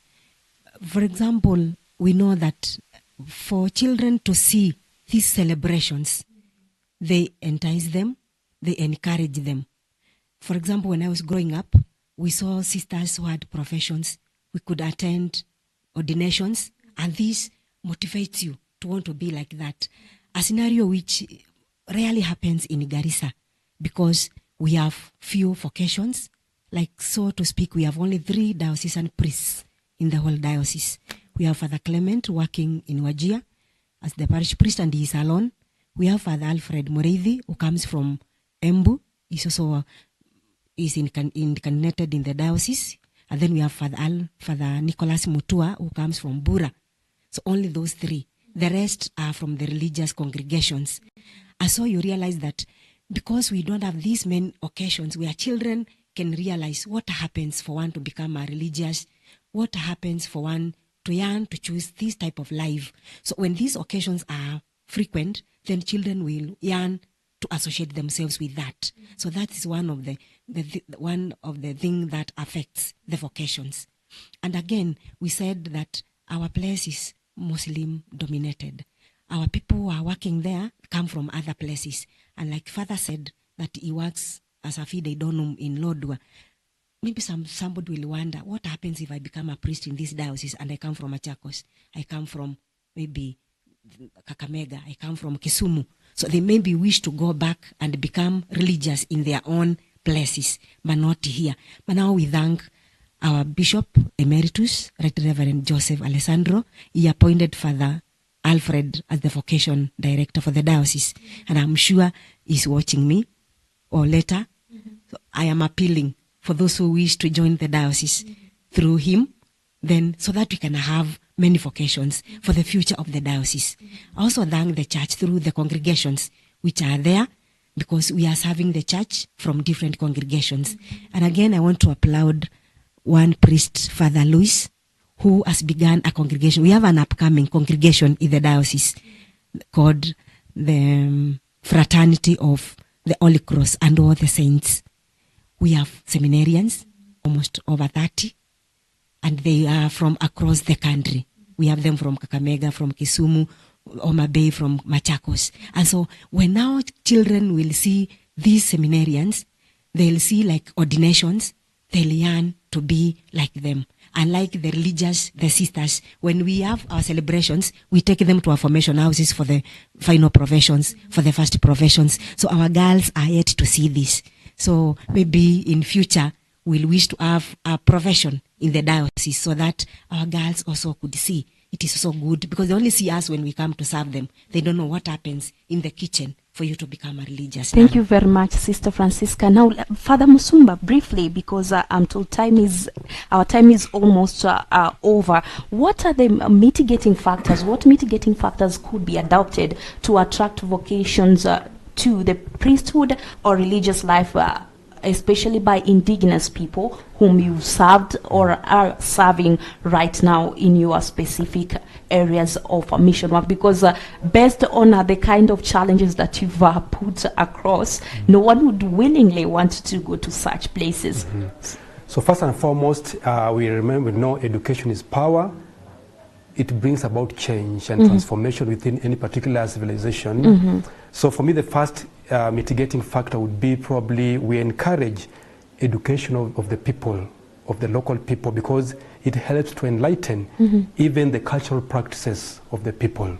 For example, we know that for children to see these celebrations, they entice them, they encourage them. For example, when I was growing up, we saw sisters who had professions. We could attend ordinations, and this motivates you to want to be like that. A scenario which rarely happens in Garissa, because we have few vocations. Like, so to speak, we have only 3 diocesan priests in the whole diocese. We have Father Clement working in Wajir as the parish priest, and he is alone. We have Father Alfred Moreithi, who comes from Embu. He's also incarnated in the diocese. And then we have Father Nicholas Mutua, who comes from Bura. So only those 3. The rest are from the religious congregations. And so you realize that because we don't have these many occasions where children can realize what happens for one to become a religious, what happens for one to yearn to choose this type of life. So when these occasions are frequent, then children will yearn to associate themselves with that. So that is one of the thing that affects the vocations. And again, we said that our place is Muslim dominated. Our people who are working there come from other places. And like Father said, that he works as a fide donum in Lodwar. Maybe somebody will wonder, what happens if I become a priest in this diocese and I come from Machakos? I come from maybe Kakamega. I come from Kisumu. So they maybe wish to go back and become religious in their own places, but not here. But now we thank our Bishop Emeritus, Right Reverend Joseph Alessandro. He appointed Father Alfred as the vocation director for the diocese. And I'm sure he's watching me, or later. So I am appealing for those who wish to join the diocese through him, then so that we can have many vocations for the future of the diocese. I also thank the church through the congregations which are there, because we are serving the church from different congregations. And again, I want to applaud one priest, Father Luis, who has begun a congregation. We have an upcoming congregation in the diocese called the Fraternity of the Holy Cross and all the saints. We have seminarians, almost over 30, and they are from across the country. We have them from Kakamega, from Kisumu, Homa Bay, from Machakos. And so when now children will see these seminarians, they'll see like ordinations, they'll yearn to be like them. And like the religious, the sisters, when we have our celebrations, we take them to our formation houses for the final professions, for the first professions. So our girls are yet to see this. So maybe in future, will wish to have a profession in the diocese so that our girls also could see it is so good, because they only see us when we come to serve them. They don't know what happens in the kitchen for you to become a religious Thank nun. you very much, Sister Francisca. Now, Father Musumba, briefly, because I'm told our time is almost over. What are the mitigating factors? What mitigating factors could be adopted to attract vocations to the priesthood or religious life, especially by indigenous people whom you served or are serving right now in your specific areas of mission work? Because based on the kind of challenges that you've put across, no one would willingly want to go to such places. So first and foremost, we know education is power. It brings about change and transformation within any particular civilization. So for me, the first mitigating factor would be probably we encourage education of the people, of the local people, because it helps to enlighten even the cultural practices of the people.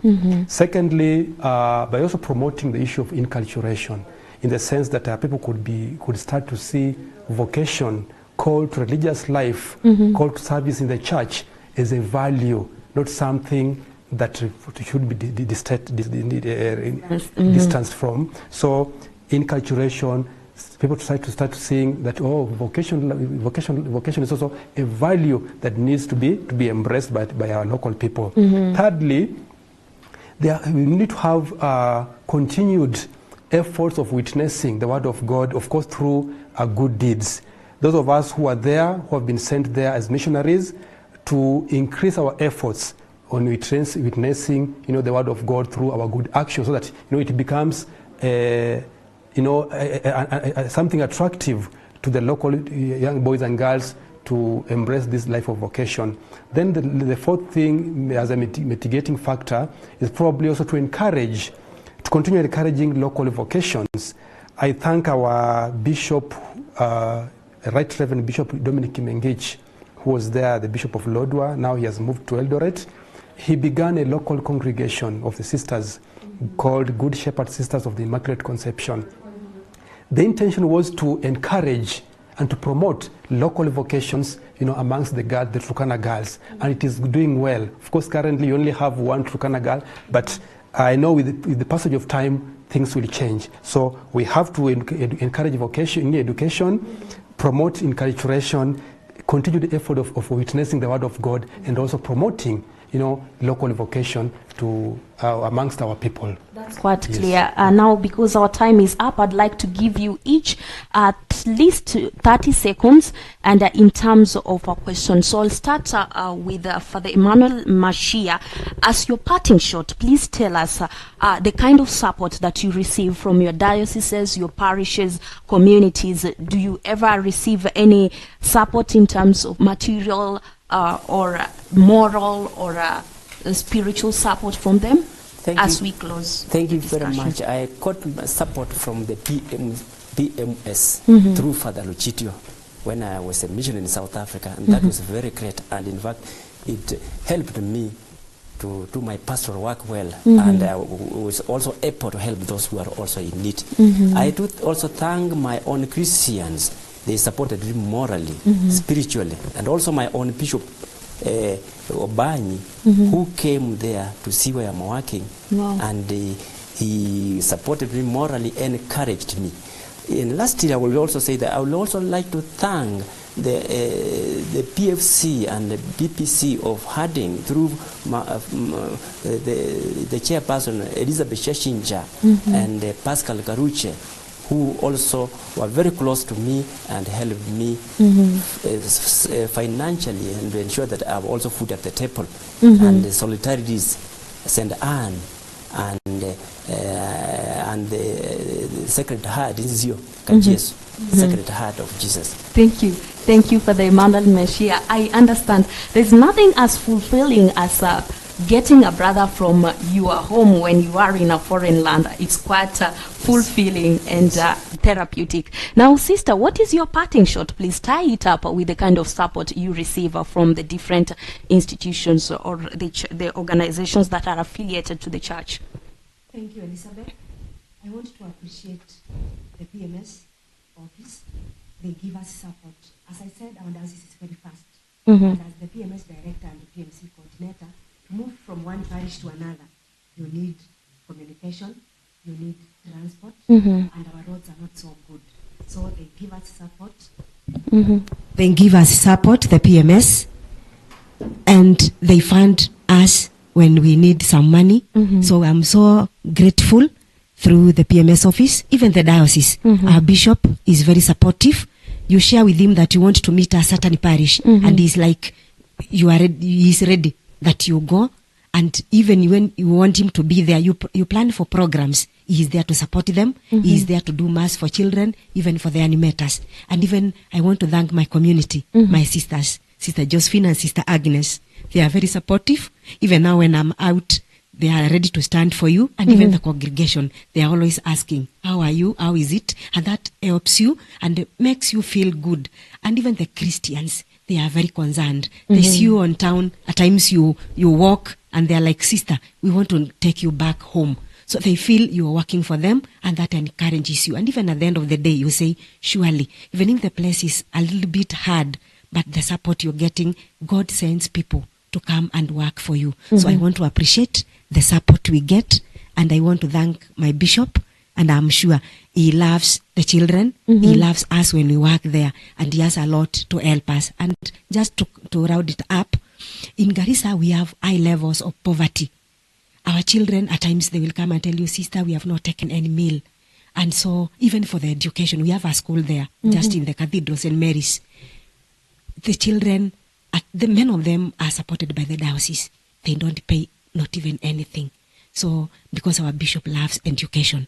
Secondly, by also promoting the issue of inculturation, in the sense that people could start to see vocation, called to religious life, called to service in the church as a value, not something that should be distanced from. So inculturation, people start to seeing that, oh, vocation is also a value that needs to be embraced by our local people. Thirdly, we need to have continued efforts of witnessing the word of God, of course, through good deeds. Those of us who are there, who have been sent there as missionaries, to increase our efforts on witnessing, the word of God through our good actions, so that it becomes something attractive to the local young boys and girls to embrace this life of vocation. Then the fourth thing, as a mitigating factor, is probably also to continue encouraging local vocations. I thank our Bishop, Right Reverend Bishop Dominic Kimengich, who was there, the Bishop of Lodwar. Now he has moved to Eldoret. He began a local congregation of the sisters called Good Shepherd Sisters of the Immaculate Conception. The intention was to encourage and to promote local vocations, amongst the Turkana girls, and it is doing well. Of course, currently you only have one Turkana girl, but I know with the passage of time, things will change. So we have to encourage vocation in education, promote inculturation, continue the effort of witnessing the word of God, and also promoting, local vocation to amongst our people. That's quite clear. Now, because our time is up, I'd like to give you each at least 30 seconds, and in terms of a question. So I'll start with Father Emmanuel Mashia. As your parting shot, please tell us the kind of support that you receive from your dioceses, your parishes, communities. Do you ever receive any support in terms of material or moral or spiritual support from them? We close. Thank you very much. I got support from the PMS through Father Luchitio when I was a missionary in South Africa, and that was very great. And in fact, it helped me to do my pastoral work well, and I was also able to help those who are also in need. I do also thank my own Christians. They supported me morally, spiritually, and also my own Bishop Obani, who came there to see where I'm working, and he supported me morally and encouraged me. And lastly, I will also say that I would also like to thank the PFC and the BPC of Harding through the chairperson Elizabeth Shashinja and Pascal Garuche, who also were very close to me and helped me financially, and to ensure that I have also food at the table. And the Solidarities, St. Anne, and the Sacred Heart, Sacred Heart of Jesus. Thank you. Thank you for the Emmanuel Meshia. I understand there's nothing as fulfilling as getting a brother from your home when you are in a foreign land. It's quite fulfilling and therapeutic. Now, sister, what is your parting shot? Please tie it up with the kind of support you receive from the different institutions or the organizations that are affiliated to the church. Thank you, Elizabeth. I want to appreciate the PMS office, they give us support. As I said, our diocese is very fast. Mm-hmm. And as the PMS director and the PMC coordinator, to move from one parish to another, you need communication, you need transport, Mm-hmm. and our roads are not so good. So they give us support. Mm-hmm. They give us support, the PMS, and they fund us when we need some money. Mm-hmm. So I'm so grateful through the PMS office, even the diocese. Mm-hmm. Our bishop is very supportive. You share with him that you want to meet a certain parish, Mm-hmm. and he's like, you are ready, he's ready that you go. And even when you want him to be there, you plan for programs. He is there to support them. Mm-hmm. He is there to do mass for children, even for the animators. And even I want to thank my community, Mm-hmm. my sisters, Sister Josephine and Sister Agnes. They are very supportive. Even now when I'm out, they are ready to stand for you. And even the congregation, they are always asking, how are you? How is it? And that helps you and makes you feel good. And even the Christians, they are very concerned. They see you on town. At times you walk and they're like, sister, we want to take you back home. So they feel you are working for them, and that encourages you. And even at the end of the day, you say, surely, even if the place is a little bit hard, but the support you're getting, God sends people to come and work for you. So I want to appreciate the support we get, and I want to thank my bishop, and I'm sure he loves the children. He loves us when we work there, and he has a lot to help us. And just to round it up, in Garissa, we have high levels of poverty. Our children, at times, they will come and tell you, sister, we have not taken any meal. And so, even for the education, we have a school there, just in the cathedral, St. Mary's. The children, many of them are supported by the diocese. They don't pay not even anything. So, because our bishop loves education,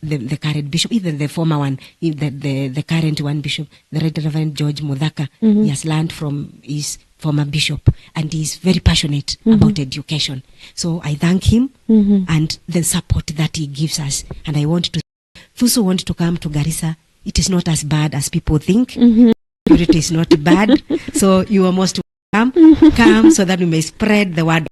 the current bishop, even the former one, the current one bishop, the Right Reverend George Mudhaka, he has learned from his former bishop, and he's very passionate about education. So I thank him and the support that he gives us. And I want to, those who want to come to Garissa, it is not as bad as people think. It is not bad. So you are most welcome. Come so that we may spread the word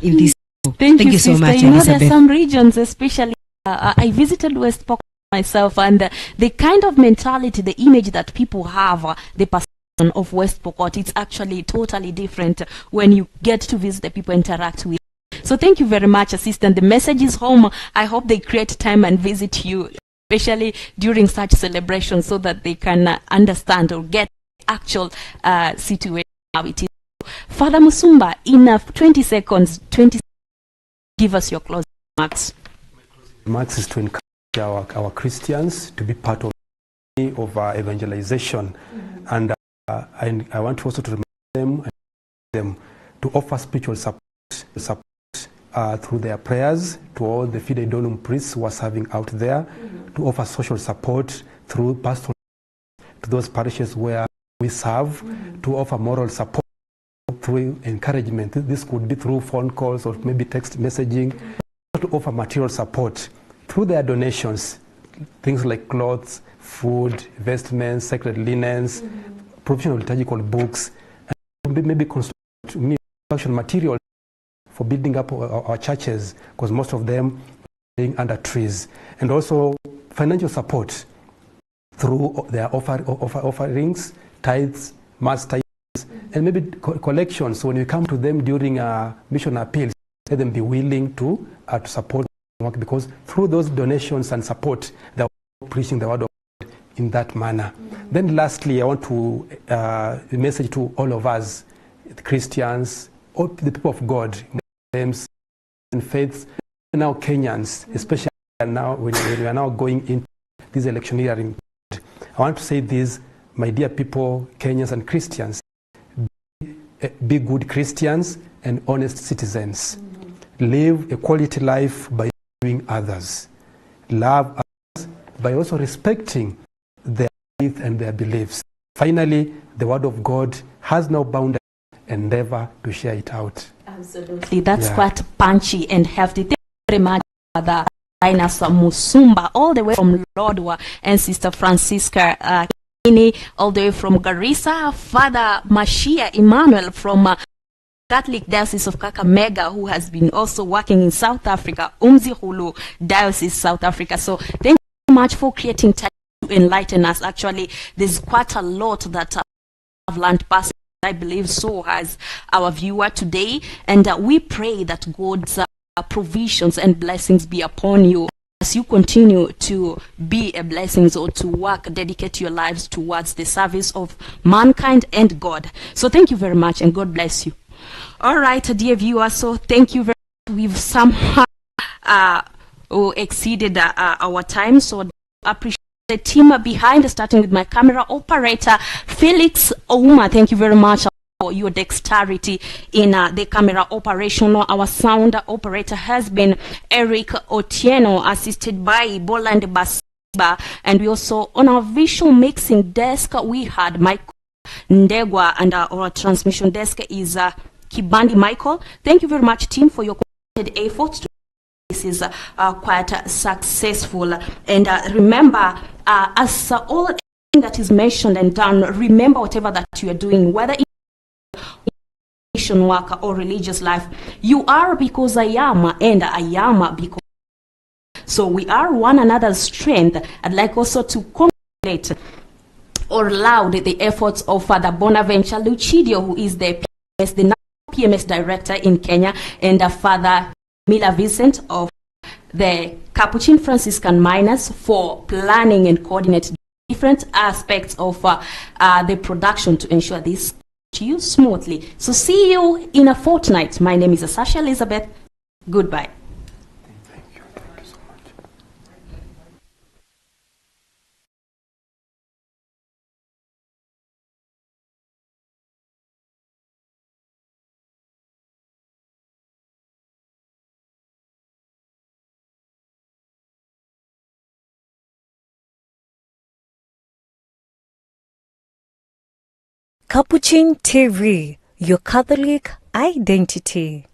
in this. Thank you so sister. much, You know, there Elizabeth. are some regions, especially I visited West Pokot myself, and the kind of mentality, the image that people have, the perception of West Pokot, it's actually totally different when you get to visit the people, interact with. So thank you very much, assistant. The message is home. I hope they create time and visit you, especially during such celebrations, so that they can understand or get actual situation how it is. Father Musumba, in 20 seconds, give us your closing remarks. Remarks is to encourage our Christians to be part of evangelization, and I want also to remind them to offer spiritual support through their prayers to all the Fide Donum priests who are serving out there, to offer social support through pastoral to those parishes where we serve, to offer moral support through encouragement. This could be through phone calls or maybe text messaging, to offer material support through their donations, things like clothes, food, vestments, sacred linens, provision of liturgical books, and maybe construction material for building up our churches, because most of them are being under trees, and also financial support through their offerings, tithes, mass tithes, and maybe collections. So when we come to them during mission appeals, let them be willing to support work, because through those donations and support, they're preaching the word of God in that manner. Then lastly, I want to a message to all of us, the Christians, all the people of God, Muslims and faiths, now Kenyans, especially now when we are now going into this electioneering. I want to say this, my dear people, Kenyans and Christians, be good Christians and honest citizens. Live a quality life by loving others. Love others by also respecting their faith and their beliefs. Finally, the word of God has no boundary, and endeavor to share it out. Absolutely. That's quite punchy and hefty. Thank you very much, Father Linus Musumba, all the way from Lodwar, and Sister Francisca all the way from Garissa, Father Mashia Emmanuel from Catholic Diocese of Kakamega, who has been also working in South Africa, Umzi Hulu Diocese, South Africa. So thank you so much for creating time enlighten us. Actually, there's quite a lot that I've learned personally. I believe so has our viewer today. And we pray that God's provisions and blessings be upon you as you continue to be a blessing or to work, dedicate your lives towards the service of mankind and God. So thank you very much and God bless you. All right, dear viewers, so thank you very much. We've somehow exceeded our time, so I appreciate the team behind, starting with my camera operator, Felix Ouma. Thank you very much for your dexterity in the camera operation. Our sound operator has been Eric Otieno, assisted by Boland Basiba. And we also, on our visual mixing desk, we had Michael Ndegwa, and our transmission desk is Kibandi Michael. Thank you very much, team, for your efforts. This is quite successful. And remember, as all that is mentioned and done, remember whatever that you are doing, whether in mission work or religious life, you are because I am, and I am because. So we are one another's strength. I'd like also to congratulate or laud the efforts of Father Bonaventure Lucidio, who is the PMS director in Kenya, and Father Mila Vincent of the Capuchin Franciscan Miners for planning and coordinating different aspects of the production to ensure this to you smoothly. So see you in a fortnight. My name is Sasha Elizabeth. Goodbye. Thank you so much. Capuchin TV, your Catholic identity.